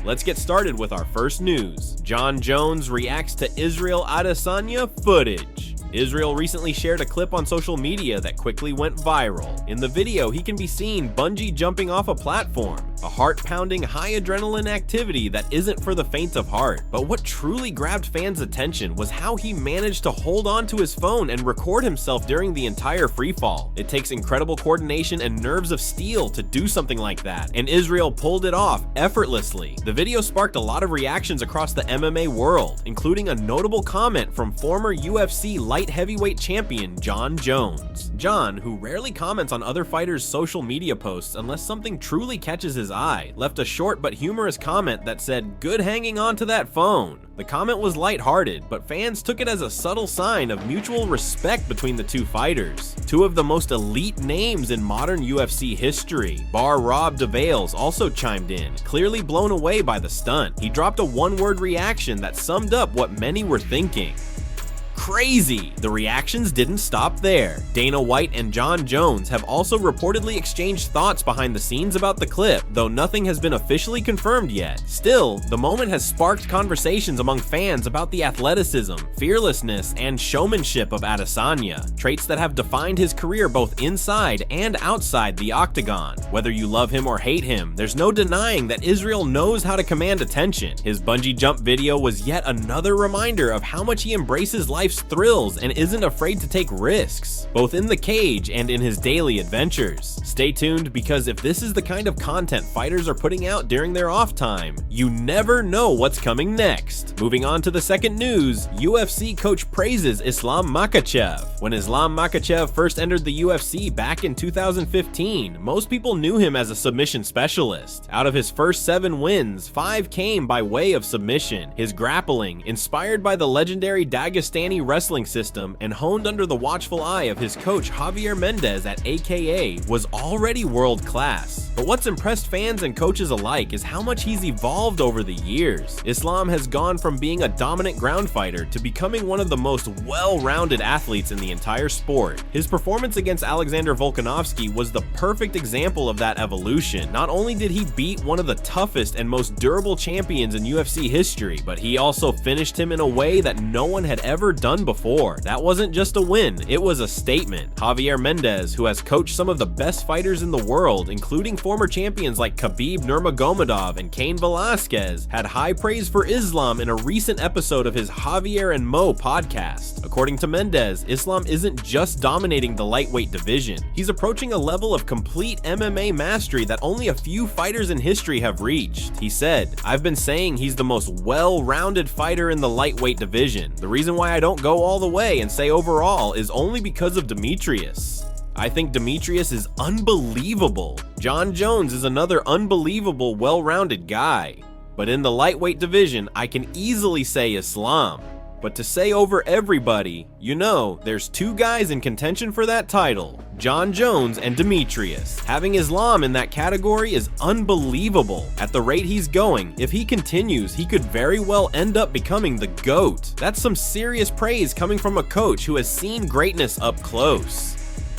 Let's get started with our first news. Jon Jones reacts to Israel Adesanya footage. Israel recently shared a clip on social media that quickly went viral. In the video, he can be seen bungee jumping off a platform, a heart-pounding, high-adrenaline activity that isn't for the faint of heart. But what truly grabbed fans' attention was how he managed to hold on to his phone and record himself during the entire freefall. It takes incredible coordination and nerves of steel to do something like that, and Israel pulled it off effortlessly. The video sparked a lot of reactions across the MMA world, including a notable comment from former UFC light heavyweight champion Jon Jones. Jon, who rarely comments on other fighters' social media posts unless something truly catches his eye, left a short but humorous comment that said, "Good hanging on to that phone." The comment was lighthearted, but fans took it as a subtle sign of mutual respect between the two fighters. Two of the most elite names in modern UFC history, bar Rob DeVales, also chimed in, clearly blown away by the stunt. He dropped a one-word reaction that summed up what many were thinking: crazy! The reactions didn't stop there. Dana White and Jon Jones have also reportedly exchanged thoughts behind the scenes about the clip, though nothing has been officially confirmed yet. Still, the moment has sparked conversations among fans about the athleticism, fearlessness, and showmanship of Adesanya, traits that have defined his career both inside and outside the Octagon. Whether you love him or hate him, there's no denying that Israel knows how to command attention. His bungee jump video was yet another reminder of how much he embraces life's thrills and isn't afraid to take risks, both in the cage and in his daily adventures. Stay tuned, because if this is the kind of content fighters are putting out during their off time, you never know what's coming next. Moving on to the second news, UFC coach praises Islam Makhachev. When Islam Makhachev first entered the UFC back in 2015, most people knew him as a submission specialist. Out of his first 7 wins, 5 came by way of submission. His grappling, inspired by the legendary Dagestani wrestling system and honed under the watchful eye of his coach Javier Mendez at AKA, was already world class. But what's impressed fans and coaches alike is how much he's evolved over the years. Islam has gone from being a dominant ground fighter to becoming one of the most well-rounded athletes in the entire sport. His performance against Alexander Volkanovski was the perfect example of that evolution. Not only did he beat one of the toughest and most durable champions in UFC history, but he also finished him in a way that no one had ever done before. That wasn't just a win, it was a statement. Javier Mendez, who has coached some of the best fighters in the world, including former champions like Khabib Nurmagomedov and Cain Velasquez, had high praise for Islam in a recent episode of his Javier and Mo podcast. According to Mendez, Islam isn't just dominating the lightweight division, he's approaching a level of complete MMA mastery that only a few fighters in history have reached. He said, "I've been saying he's the most well-rounded fighter in the lightweight division. The reason why I don't go all the way and say overall is only because of Demetrius. I think Demetrius is unbelievable. Jon Jones is another unbelievable, well-rounded guy. But in the lightweight division, I can easily say Islam. But to say over everybody, you know, there's 2 guys in contention for that title, Jon Jones and Demetrius. Having Islam in that category is unbelievable. At the rate he's going, if he continues, he could very well end up becoming the GOAT. That's some serious praise coming from a coach who has seen greatness up close."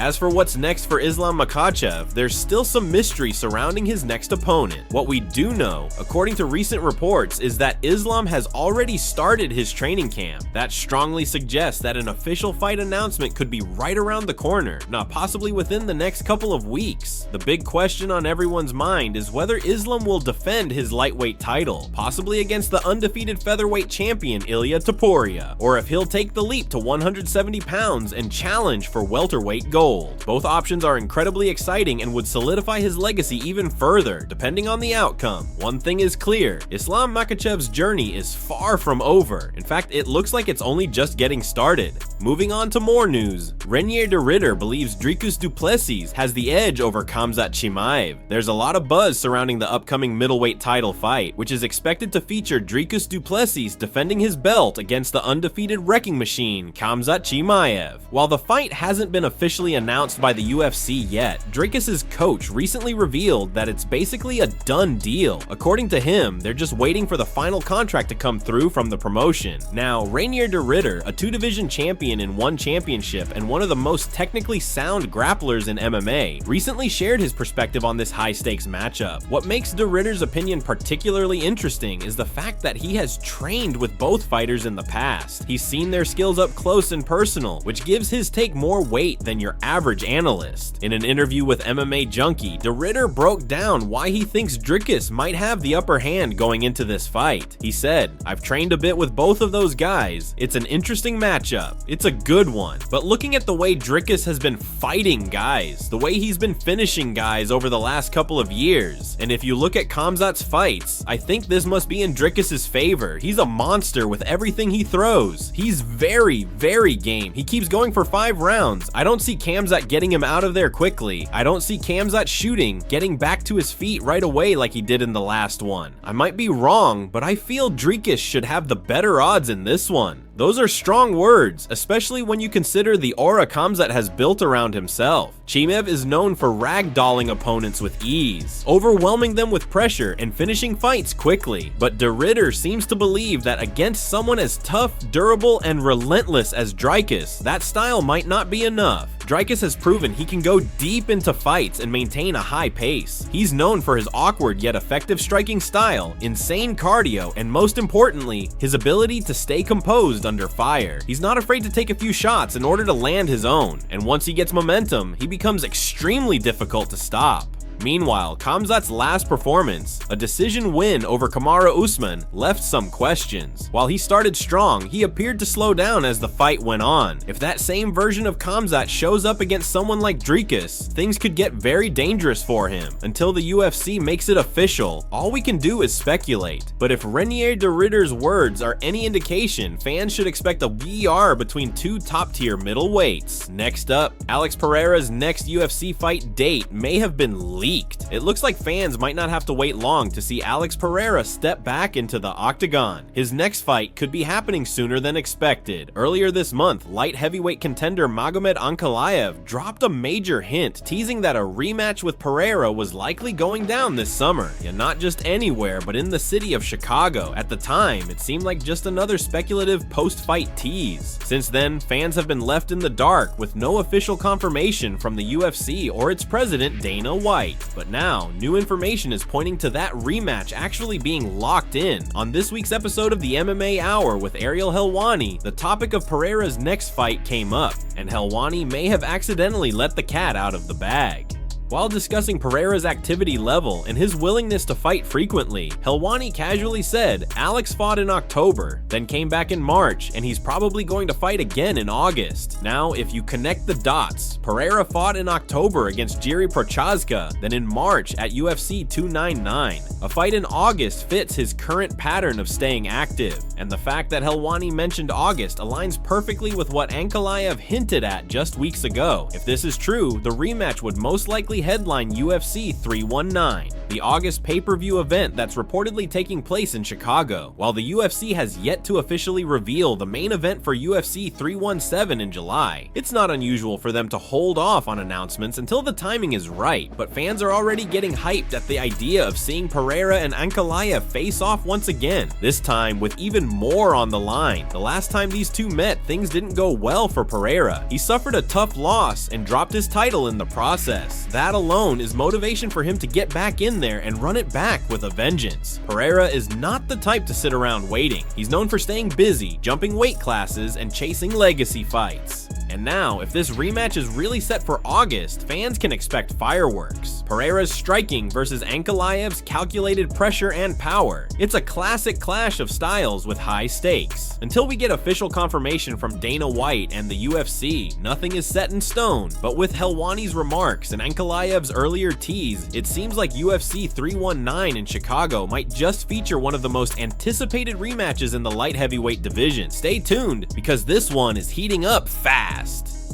As for what's next for Islam Makhachev, there's still some mystery surrounding his next opponent. What we do know, according to recent reports, is that Islam has already started his training camp. That strongly suggests that an official fight announcement could be right around the corner, not possibly within the next couple of weeks. The big question on everyone's mind is whether Islam will defend his lightweight title, possibly against the undefeated featherweight champion Ilia Topuria, or if he'll take the leap to 170 pounds and challenge for welterweight gold. Both options are incredibly exciting and would solidify his legacy even further, depending on the outcome. One thing is clear, Islam Makhachev's journey is far from over. In fact, it looks like it's only just getting started. Moving on to more news, Renier de Ridder believes Dricus du Plessis has the edge over Khamzat Chimaev. There's a lot of buzz surrounding the upcoming middleweight title fight, which is expected to feature Dricus du Plessis defending his belt against the undefeated wrecking machine, Khamzat Chimaev. While the fight hasn't been officially announced by the UFC yet, Drakkar' coach recently revealed that it's basically a done deal. According to him, they're just waiting for the final contract to come through from the promotion. Now, Reinier de Ridder, a 2-division champion in one championship and one of the most technically sound grapplers in MMA, recently shared his perspective on this high-stakes matchup. What makes de Ridder's opinion particularly interesting is the fact that he has trained with both fighters in the past. He's seen their skills up close and personal, which gives his take more weight than your average analyst. In an interview with MMA Junkie, de Ridder broke down why he thinks Drakkar might have the upper hand going into this fight. He said, "I've trained a bit with both of those guys. It's an interesting matchup. It's a good one. But looking at the way Drakkar has been fighting guys, the way he's been finishing guys over the last couple of years, and if you look at Khamzat's fights, I think this must be in Drakkar's favor. He's a monster with everything he throws. He's very, very game. He keeps going for 5 rounds. I don't see Khamzat getting him out of there quickly. I don't see Khamzat shooting, getting back to his feet right away like he did in the last one. I might be wrong, but I feel Drakkar should have the better odds in this one." Those are strong words, especially when you consider the aura Khamzat has built around himself. Chimaev is known for ragdolling opponents with ease, overwhelming them with pressure and finishing fights quickly. But de Ridder seems to believe that against someone as tough, durable, and relentless as Drakkar, that style might not be enough. Drakkar has proven he can go deep into fights and maintain a high pace. He's known for his awkward yet effective striking style, insane cardio, and most importantly, his ability to stay composed under fire. He's not afraid to take a few shots in order to land his own, and once he gets momentum, he becomes extremely difficult to stop. Meanwhile, Khamzat's last performance, a decision win over Kamaru Usman, left some questions. While he started strong, he appeared to slow down as the fight went on. If that same version of Khamzat shows up against someone like Drakkar, things could get very dangerous for him. Until the UFC makes it official, all we can do is speculate. But if Reinier de Ridder's words are any indication, fans should expect a VR between 2 top-tier middleweights. Next up, Alex Pereira's next UFC fight date may have been leaked. It looks like fans might not have to wait long to see Alex Pereira step back into the Octagon. His next fight could be happening sooner than expected. Earlier this month, light heavyweight contender Magomed Ankalaev dropped a major hint, teasing that a rematch with Pereira was likely going down this summer. And not just anywhere, but in the city of Chicago. At the time, it seemed like just another speculative post-fight tease. Since then, fans have been left in the dark with no official confirmation from the UFC or its president Dana White. But now, new information is pointing to that rematch actually being locked in. On this week's episode of the MMA Hour with Ariel Helwani, the topic of Pereira's next fight came up, and Helwani may have accidentally let the cat out of the bag. While discussing Pereira's activity level and his willingness to fight frequently, Helwani casually said Alex fought in October, then came back in March, and he's probably going to fight again in August. Now, if you connect the dots, Pereira fought in October against Jiri Prochazka, then in March at UFC 299. A fight in August fits his current pattern of staying active, and the fact that Helwani mentioned August aligns perfectly with what Ankalaev hinted at just weeks ago. If this is true, the rematch would most likely headline UFC 319, the August pay-per-view event that's reportedly taking place in Chicago, while the UFC has yet to officially reveal the main event for UFC 317 in July. It's not unusual for them to hold off on announcements until the timing is right, but fans are already getting hyped at the idea of seeing Pereira and Ankalaev face off once again, this time with even more on the line. The last time these two met, things didn't go well for Pereira. He suffered a tough loss and dropped his title in the process. That alone is motivation for him to get back in there and run it back with a vengeance. Pereira is not the type to sit around waiting. He's known for staying busy, jumping weight classes, and chasing legacy fights. And now, if this rematch is really set for August, fans can expect fireworks. Pereira's striking versus Ankalaev's calculated pressure and power. It's a classic clash of styles with high stakes. Until we get official confirmation from Dana White and the UFC, nothing is set in stone. But with Helwani's remarks and Ankalaev's earlier tease, it seems like UFC 319 in Chicago might just feature one of the most anticipated rematches in the light heavyweight division. Stay tuned, because this one is heating up fast.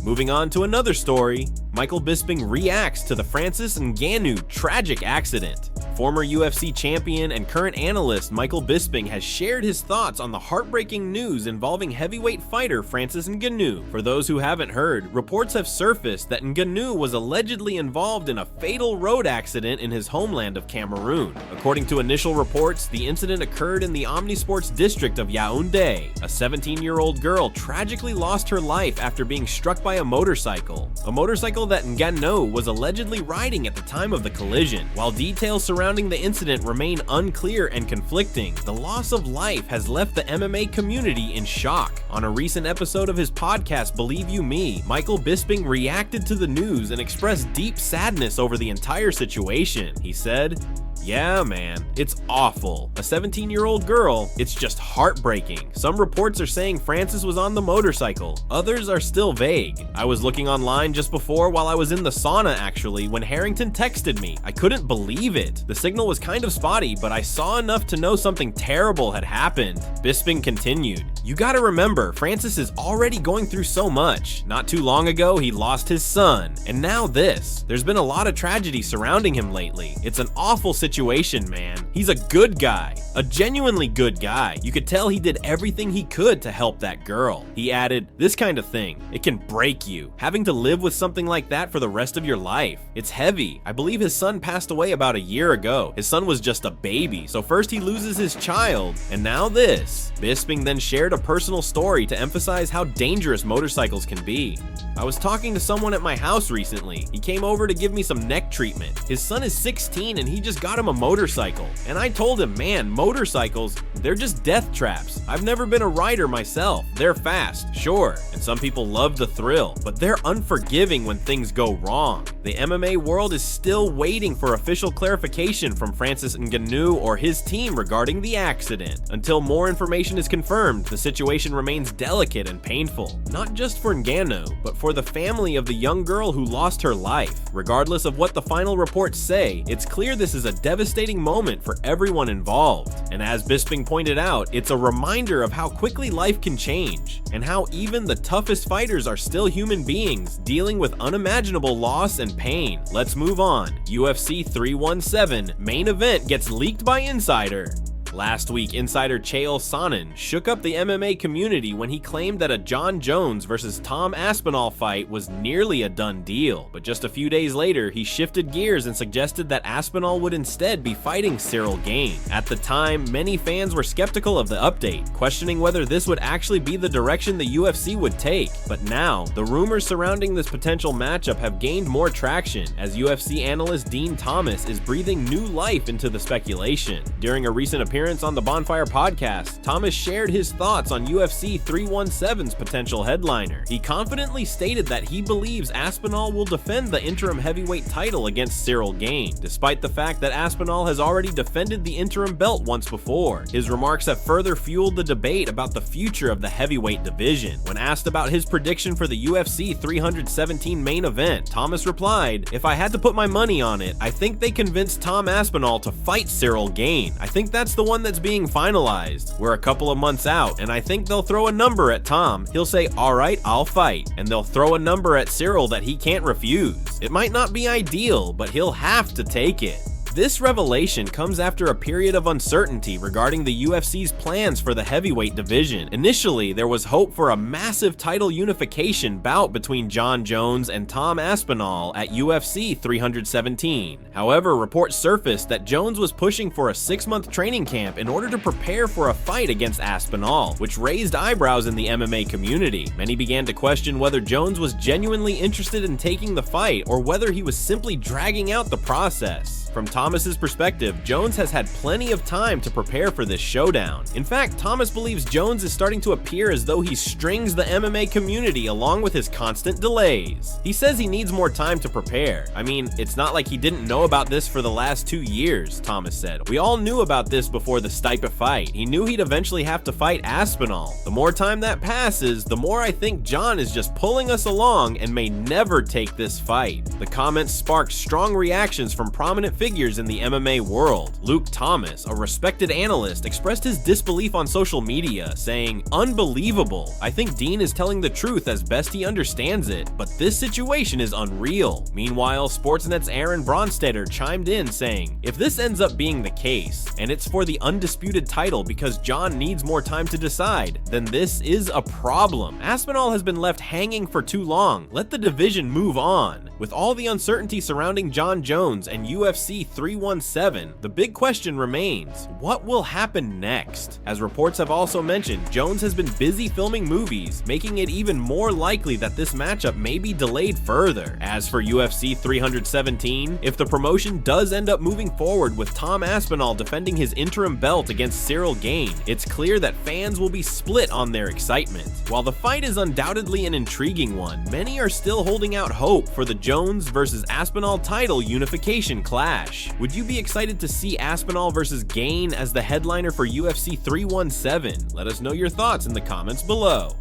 Moving on to another story, Michael Bisping reacts to the Francis Ngannou tragic accident. Former UFC champion and current analyst Michael Bisping has shared his thoughts on the heartbreaking news involving heavyweight fighter Francis Ngannou. For those who haven't heard, reports have surfaced that Ngannou was allegedly involved in a fatal road accident in his homeland of Cameroon. According to initial reports, the incident occurred in the Omnisports district of Yaoundé. A 17-year-old girl tragically lost her life after being struck by a motorcycle that Ngannou was allegedly riding at the time of the collision. While details surrounding the incident remain unclear and conflicting, the loss of life has left the MMA community in shock. On a recent episode of his podcast, Believe You Me, Michael Bisping reacted to the news and expressed deep sadness over the entire situation. He said, "Yeah, man, it's awful. A 17-year-old girl, it's just heartbreaking. Some reports are saying Francis was on the motorcycle. Others are still vague. I was looking online just before while I was in the sauna actually when Harrington texted me. I couldn't believe it. The signal was kind of spotty, but I saw enough to know something terrible had happened." Bisping continued, "You gotta remember, Francis is already going through so much. Not too long ago, he lost his son. And now this. There's been a lot of tragedy surrounding him lately. It's an awful situation, man. He's a good guy. A genuinely good guy. You could tell he did everything he could to help that girl." He added, "This kind of thing, it can break you. Having to live with something like that for the rest of your life. It's heavy. I believe his son passed away about a year ago. His son was just a baby, so first he loses his child, and now this." Bisping then shared a personal story to emphasize how dangerous motorcycles can be. "I was talking to someone at my house recently. He came over to give me some neck treatment. His son is 16 and he just got him a motorcycle. And I told him, man, motorcycles, they're just death traps. I've never been a rider myself. They're fast, sure, and some people love the thrill, but they're unforgiving when things go wrong." The MMA world is still waiting for official clarification from Francis Ngannou or his team regarding the accident. Until more information is confirmed, the situation remains delicate and painful, not just for Ngannou, but for the family of the young girl who lost her life. Regardless of what the final reports say, it's clear this is a devastating moment for everyone involved. And as Bisping pointed out, it's a reminder of how quickly life can change, and how even the toughest fighters are still human beings dealing with unimaginable loss and pain. Let's move on. UFC 317 main event gets leaked by insider. Last week, insider Chael Sonnen shook up the MMA community when he claimed that a Jon Jones versus Tom Aspinall fight was nearly a done deal. But just a few days later, he shifted gears and suggested that Aspinall would instead be fighting Ciryl Gane. At the time, many fans were skeptical of the update, questioning whether this would actually be the direction the UFC would take. But now, the rumors surrounding this potential matchup have gained more traction, as UFC analyst Dean Thomas is breathing new life into the speculation. During a recent appearance on the Bonfire podcast, Thomas shared his thoughts on UFC 317's potential headliner. He confidently stated that he believes Aspinall will defend the interim heavyweight title against Ciryl Gane, despite the fact that Aspinall has already defended the interim belt once before. His remarks have further fueled the debate about the future of the heavyweight division. When asked about his prediction for the UFC 317 main event, Thomas replied, "If I had to put my money on it, I think they convinced Tom Aspinall to fight Ciryl Gane. I think that's the one that's being finalized. We're a couple of months out, and I think they'll throw a number at Tom. He'll say, 'All right, I'll fight,' and they'll throw a number at Ciryl that he can't refuse. It might not be ideal, but he'll have to take it." This revelation comes after a period of uncertainty regarding the UFC's plans for the heavyweight division. Initially, there was hope for a massive title unification bout between Jon Jones and Tom Aspinall at UFC 317. However, reports surfaced that Jones was pushing for a 6-month training camp in order to prepare for a fight against Aspinall, which raised eyebrows in the MMA community. Many began to question whether Jones was genuinely interested in taking the fight or whether he was simply dragging out the process. From Thomas's perspective, Jones has had plenty of time to prepare for this showdown. In fact, Thomas believes Jones is starting to appear as though he strings the MMA community along with his constant delays. He says he needs more time to prepare. I mean, it's not like he didn't know about this for the last 2 years, Thomas said. "We all knew about this before the Stipe fight. He knew he'd eventually have to fight Aspinall. The more time that passes, the more I think Jon is just pulling us along and may never take this fight." The comments sparked strong reactions from prominent figures in the MMA world. Luke Thomas, a respected analyst, expressed his disbelief on social media, saying, "Unbelievable. I think Dean is telling the truth as best he understands it, but this situation is unreal." Meanwhile, Sportsnet's Aaron Bronstetter chimed in saying, "If this ends up being the case, and it's for the undisputed title because Jon needs more time to decide, then this is a problem. Aspinall has been left hanging for too long. Let the division move on." With all the uncertainty surrounding Jon Jones and UFC 317, the big question remains, what will happen next? As reports have also mentioned, Jones has been busy filming movies, making it even more likely that this matchup may be delayed further. As for UFC 317, if the promotion does end up moving forward with Tom Aspinall defending his interim belt against Cyril Gane, it's clear that fans will be split on their excitement. While the fight is undoubtedly an intriguing one, many are still holding out hope for the Jones versus Aspinall title unification clash. Would you be excited to see Aspinall versus Gane as the headliner for UFC 317? Let us know your thoughts in the comments below.